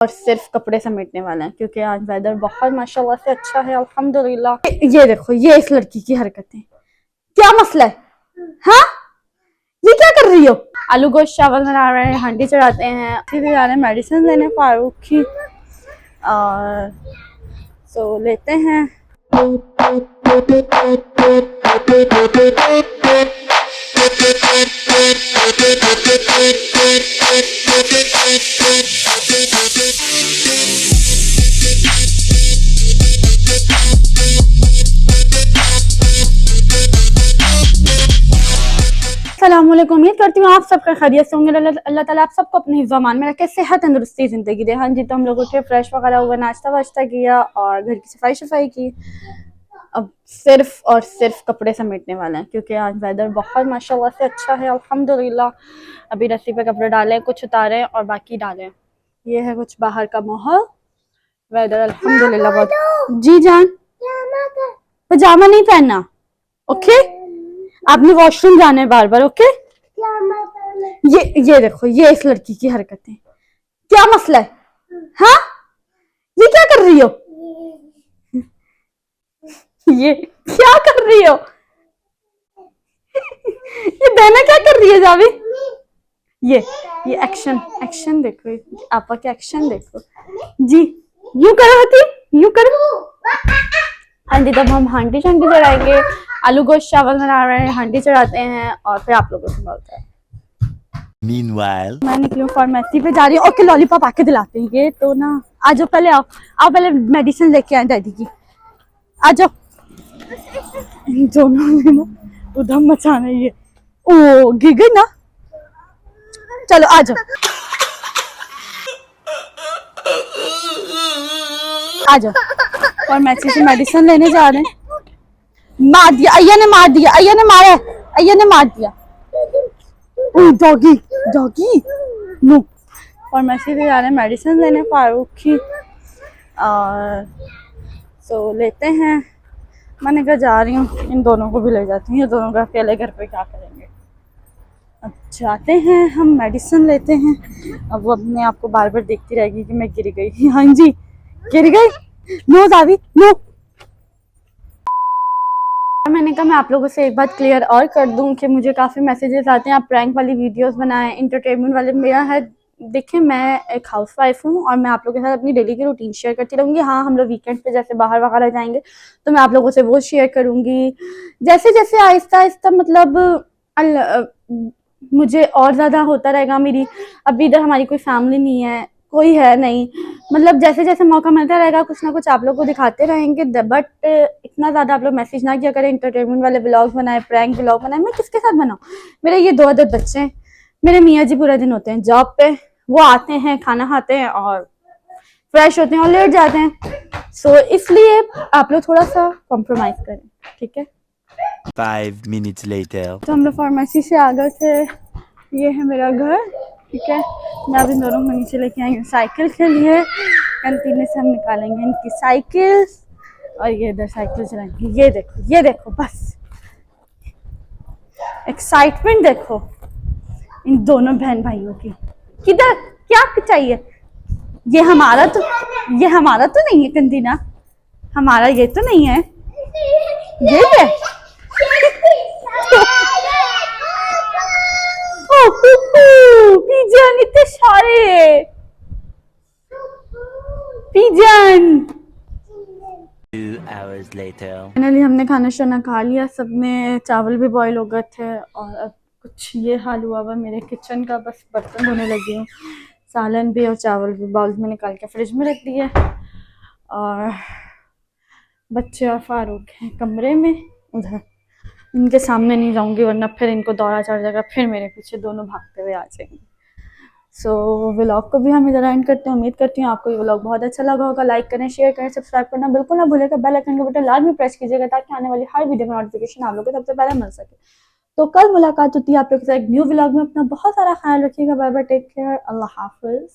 और सिर्फ कपड़े समेटने वाले हैं क्योंकि आज वेदर बहुत माशाल्लाह से अच्छा है अल्हम्दुलिल्लाह। ये देखो, ये इस लड़की की हरकतें, क्या मसला है? हाँ, ये क्या कर रही हो? आलू गोश्त चावल बना रहे हैं, हांडी चढ़ाते हैं, फिर जा रहे हैं मेडिसिन लेने फारूक की। और सो लेते हैं। अस्सलामुअलैकुम, उम्मीद करती हूँ आप सबका खैरियत से होंगे। अल्लाह ताला आप सबको अपने हिफ्ज़-ओ-अमान में रखे, सेहत तंदुरुस्ती ज़िंदगी दे। हाँ जी, तो हम लोग उठे, फ्रेश वगैरह हुए, नाश्ता वाश्ता किया और घर की सफाई की। अब सिर्फ और सिर्फ कपड़े समेटने वाले हैं क्योंकि आज वेदर बहुत माशाल्लाह से अच्छा है अल्हम्दुलिल्लाह। अभी रस्सी पे कपड़े डाले, कुछ उतारे और बाकी डाले। ये है कुछ बाहर का माहौल, वेदर अल्हम्दुलिल्लाह बहुत। जी जान, पजामा नहीं पहनना, ओके? आपने वॉशरूम जाना है बार बार, ओके? ये देखो, ये इस लड़की की हरकतें, क्या मसला है? हाँ, ये क्या कर रही हो? ये क्या कर रही हो? ये बहना क्या कर रही है जावी? ये एक्शन एक्शन देखो, आपा के एक्शन देखो जी। यूं करो होती, यूं करो। हाँ जी, तब हम हांडी शांडी चढ़ाएंगे। आलू गोश्त चावल बना रहे हैं, हांडी चढ़ाते हैं और फिर आप लोगों से मिलते हैं। Meanwhile, मैं निकली हूँ फार्मेसी पे जा रही हूँ। ओके, लॉलीपॉप आके दिलाते हैं ये तो ना। आ जाओ, पहले आओ, आओ पहले मेडिसिन लेके आए डैडी की। आ जाओ। दोनों ने ना उधम मचाना है ये। ओ गिर गई ना, चलो आ जाओ, आ जाओ। फार्मेसी से मेडिसिन लेने जा रहे हैं। मार दिया, अय्या ने मार दिया, अय्या ने मारा, अय्या ने मार दिया। Doggy doggy no. फार्मेसी से जा रहे हैं मेडिसिन लेने फारूक की। और सो लेते हैं। मैंने कहा जा रही हूँ, इन दोनों को भी ले जाती हूँ, ये दोनों का अकेले घर पे क्या करेंगे। अब जाते हैं, हम मेडिसिन लेते हैं। अब वो अपने आप को बार बार देखती रहेगी कि मैं गिर गई। हाँ जी, गिर गई। नो दावी नो। मैंने कहा मैं आप लोगों से एक बात क्लियर और कर दूं कि मुझे काफ़ी मैसेजेस आते हैं, आप प्रैंक वाली वीडियोस बनाएं, इंटरटेनमेंट वाले। मेरा है, देखिए मैं एक हाउसवाइफ हूँ और मैं आप लोगों के साथ अपनी डेली की रूटीन शेयर करती रहूँगी। हाँ, हम लोग वीकेंड पे जैसे बाहर वगैरह जाएंगे तो मैं आप लोगों से वो शेयर करूँगी। जैसे जैसे आहिस्ता आहिस्ता मतलब मुझे और ज़्यादा होता रहेगा। मेरी अभी इधर हमारी कोई फैमिली नहीं है, कोई है नहीं, मतलब जैसे जैसे मौका मिलता रहेगा कुछ ना कुछ आप लोग को दिखाते रहेंगे। बट इतना ज़्यादा आप लोग मैसेज ना किया करें, इंटरटेनमेंट वाले ब्लॉग बनाए, प्रैंक ब्लॉग बनाए। मैं किसके साथ बनाऊँ? मेरे ये 2 अदद बच्चे हैं, मेरे मियाँ जी पूरा दिन होते हैं जॉब पे, वो आते हैं, खाना खाते हैं और फ्रेश होते हैं और लेट जाते हैं। सो इसलिए आप लोग थोड़ा सा कॉम्प्रोमाइज़ करें, ठीक है? 5 minutes later. तो हम लोग फार्मेसी से आ गए थे। ये है मेरा घर, ठीक है? मैं अभी दोनों को नीचे लेके आई हूँ साइकिल के लिए। कैंटीन से हम निकालेंगे इनकी साइकिल और ये इधर साइकिल चलाएंगे। ये देखो बस एक्साइटमेंट देखो इन दोनों बहन भाइयों की। किधर क्या चाहिए? ये हमारा तो नहीं है कंदीना, हमारा ये तो नहीं है, ये है। पिजन इतने सारे पिजन। 2 hours later. फाइनली हमने खाना शाना खा लिया, सब में चावल भी बॉईल हो गए थे और अब कुछ ये हाल हुआ हुआ मेरे किचन का। बस बर्तन धोने लगी हूँ, सालन भी और चावल भी बाउल में निकाल के फ्रिज में रख दिया। और बच्चे और फारूक हैं कमरे में उधर, इनके सामने नहीं जाऊंगी वरना फिर इनको दौरा चढ़ जाएगा, फिर मेरे पीछे दोनों भागते हुए आ जाएंगे। सो व्लॉग को भी हम इधर एंड करते हैं। उम्मीद करती हूँ आपको ये व्लॉग बहुत अच्छा लगा होगा। लाइक करें, शेयर करें, सब्सक्राइब करना बिल्कुल ना भूलेगा। बेल आइकन का बटन लाल में प्रेस कीजिएगा ताकि आने वाली हर वीडियो का नोटिफिकेशन आप लोगों को सबसे पहले मिल सके। तो कल मुलाकात होती है आप लोगों के साथ एक न्यू व्लॉग में। अपना बहुत सारा ख्याल रखिएगा। बाय बाय, टेक केयर, अल्लाह हाफिज।